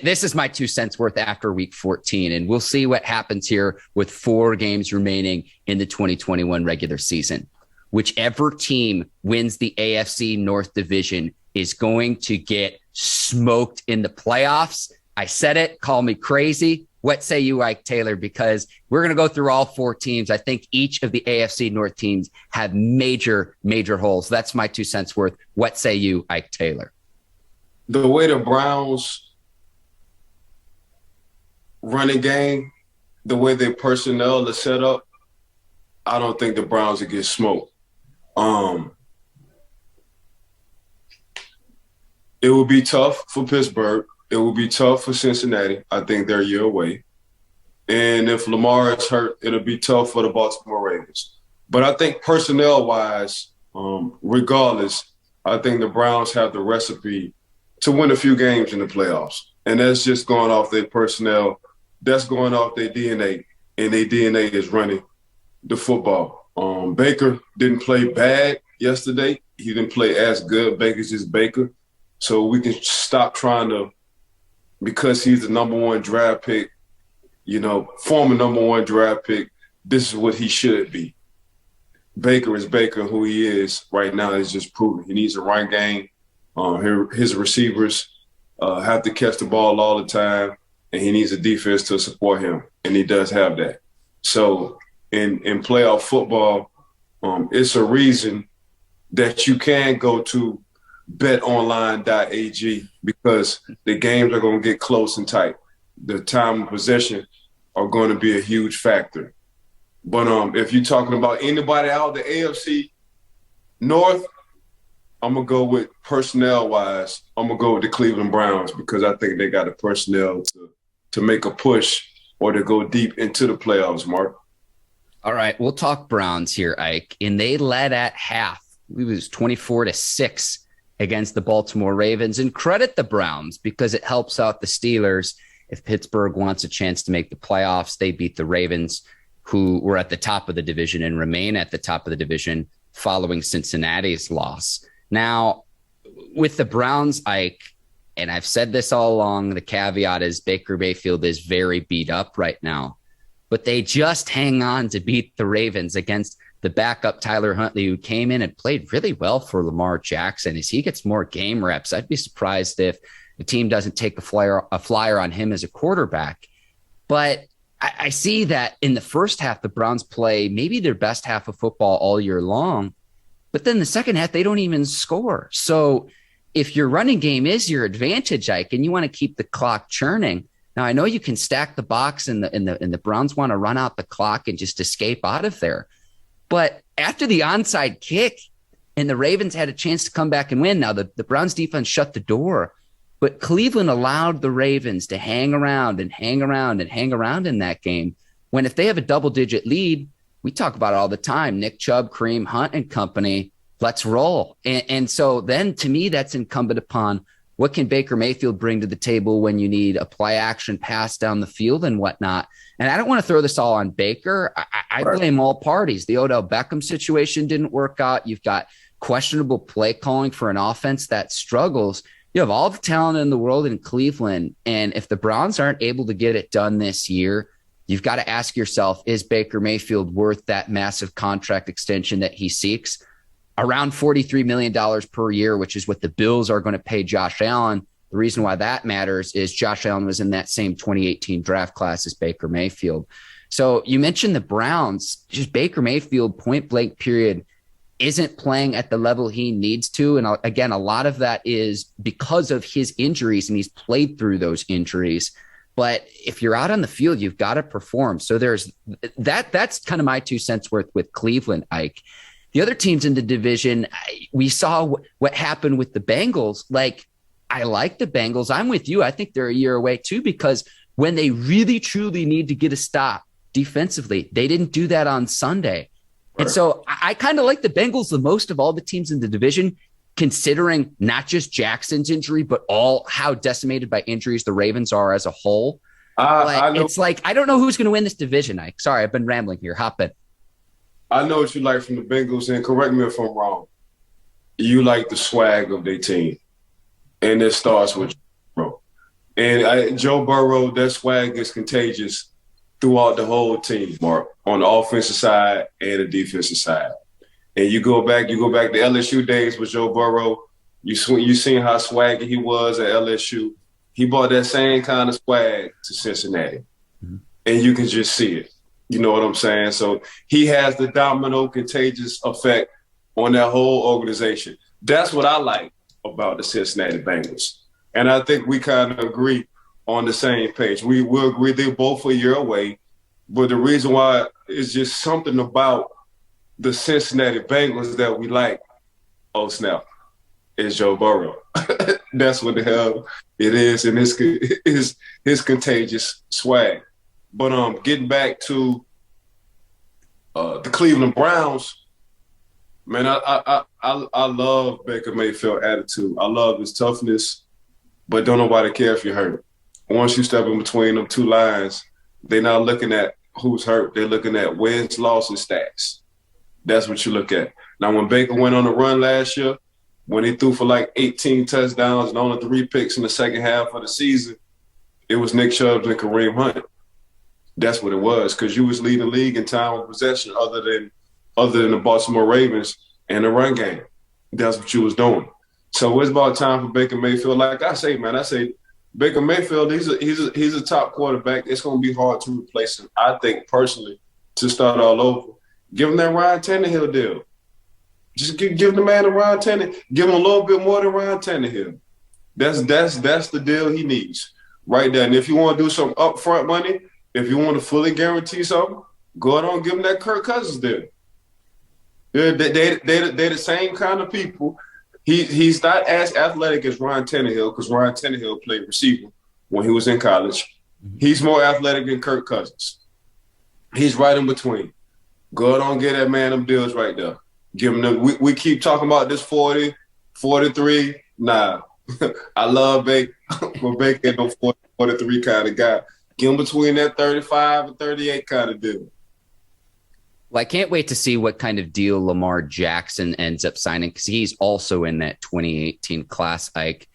This is my 2 cents worth after week 14, and we'll see what happens here with 4 games remaining in the 2021 regular season. Whichever team wins the AFC North division is going to get smoked in the playoffs. I said it, call me crazy. What say you, Ike Taylor? Because we're going to go through all 4 teams. I think each of the AFC North teams have major, major holes. That's my 2 cents worth. What say you, Ike Taylor? The way the Browns running game, the way their personnel is set up, I don't think the Browns will get smoked. It will be tough for Pittsburgh. It will be tough for Cincinnati. I think they're a year away. And if Lamar is hurt, it'll be tough for the Baltimore Ravens. But I think personnel-wise, regardless, I think the Browns have the recipe to win a few games in the playoffs. And that's just going off their personnel. That's going off their DNA. And their DNA is running the football. Baker didn't play bad yesterday. He didn't play as good. Baker's just Baker. So we can stop trying to, because he's the number 1 draft pick, former number 1 draft pick, this is what he should be. Baker is Baker. Who he is right now is just proven. He needs a run game. His receivers have to catch the ball all the time, and he needs a defense to support him, and he does have that. So in playoff football, it's a reason that you can go to betonline.ag because the games are going to get close and tight. The time of possession are going to be a huge factor. But if you're talking about anybody out of the AFC North, I'm going to go with personnel-wise, I'm going to go with the Cleveland Browns because I think they got the personnel to make a push or to go deep into the playoffs, Mark. All right, we'll talk Browns here, Ike. And they led at half. It was 24-6 against the Baltimore Ravens. And credit the Browns because it helps out the Steelers. If Pittsburgh wants a chance to make the playoffs, they beat the Ravens, who were at the top of the division and remain at the top of the division following Cincinnati's loss. Now, with the Browns, Ike, and I've said this all along, the caveat is Baker Mayfield is very beat up right now. But they just hang on to beat the Ravens against the backup Tyler Huntley, who came in and played really well for Lamar Jackson. As he gets more game reps, I'd be surprised if the team doesn't take a flyer on him as a quarterback. But I see that in the first half, the Browns play maybe their best half of football all year long. But then the second half, they don't even score. So if your running game is your advantage, Ike, and you want to keep the clock churning, now I know you can stack the box and the Browns want to run out the clock and just escape out of there. But after the onside kick and the Ravens had a chance to come back and win, now the Browns defense shut the door, but Cleveland allowed the Ravens to hang around and hang around and hang around in that game. When if they have a double-digit lead, we talk about it all the time, Nick Chubb, Kareem Hunt and company, let's roll. And so then to me, that's incumbent upon what can Baker Mayfield bring to the table when you need a play action pass down the field and whatnot. And I don't want to throw this all on Baker. I blame all parties. The Odell Beckham situation didn't work out. You've got questionable play calling for an offense that struggles. You have all the talent in the world in Cleveland. And if the Browns aren't able to get it done this year, you've got to ask yourself, is Baker Mayfield worth that massive contract extension that he seeks? Around $43 million per year, which is what the Bills are going to pay Josh Allen. The reason why that matters is Josh Allen was in that same 2018 draft class as Baker Mayfield. So you mentioned the Browns, just Baker Mayfield, point blank period, isn't playing at the level he needs to. And again, a lot of that is because of his injuries, and he's played through those injuries. But if you're out on the field, you've got to perform. So there's that. That's kind of my 2 cents worth with Cleveland, Ike. The other teams in the division, we saw what happened with the Bengals. Like, I like the Bengals. I'm with you. I think they're a year away too, because when they really, truly need to get a stop defensively, they didn't do that on Sunday. Right. And so I kind of like the Bengals the most of all the teams in the division, considering not just Jackson's injury, but all how decimated by injuries the Ravens are as a whole. It's like, I don't know who's going to win this division, Ike. Sorry, I've been rambling here. Hop in. I know what you like from the Bengals, and correct me if I'm wrong. You like the swag of their team, and it starts with bro. And Joe Burrow, that swag is contagious throughout the whole team, Mark, on the offensive side and the defensive side. And you go back to LSU days with Joe Burrow. You seen how swaggy he was at LSU. He brought that same kind of swag to Cincinnati. Mm-hmm. And you can just see it. You know what I'm saying? So he has the domino contagious effect on that whole organization. That's what I like about the Cincinnati Bengals. And I think we kind of agree on the same page. We will agree they're both a year away. But the reason why is just something about the Cincinnati Bengals that we like, oh snap, is Joe Burrow. That's what the hell it is, and his contagious swag. But getting back to the Cleveland Browns, man, I love Baker Mayfield's attitude. I love his toughness, but don't nobody care if you're hurt. Once you step in between them two lines, they're not looking at who's hurt. They're looking at wins, losses, stats. That's what you look at. Now, when Baker went on the run last year, when he threw for like 18 touchdowns and only 3 picks in the second half of the season, it was Nick Chubb and Kareem Hunt. That's what it was, because you was leading the league in time of possession other than the Baltimore Ravens and the run game. That's what you was doing. So it's about time for Baker Mayfield. Like I say, man, Baker Mayfield, he's a top quarterback. It's going to be hard to replace him, I think, personally, to start all over. Give him that Ryan Tannehill deal. Just give the man a Ryan Tannehill. Give him a little bit more than Ryan Tannehill. That's the deal he needs right there. And if you want to do some upfront money, if you want to fully guarantee something, go ahead and give him that Kirk Cousins deal. They're the same kind of people. He's not as athletic as Ryan Tannehill, because Ryan Tannehill played receiver when he was in college. He's more athletic than Kirk Cousins. He's right in between. Go ahead and get that man them deals right there. Give him them. We keep talking about this 40, 43. Nah, I love Baker, but Baker ain't no 40, 43 kind of guy. Give him between that 35 and 38 kind of deal. Well, I can't wait to see what kind of deal Lamar Jackson ends up signing, because he's also in that 2018 class, Ike.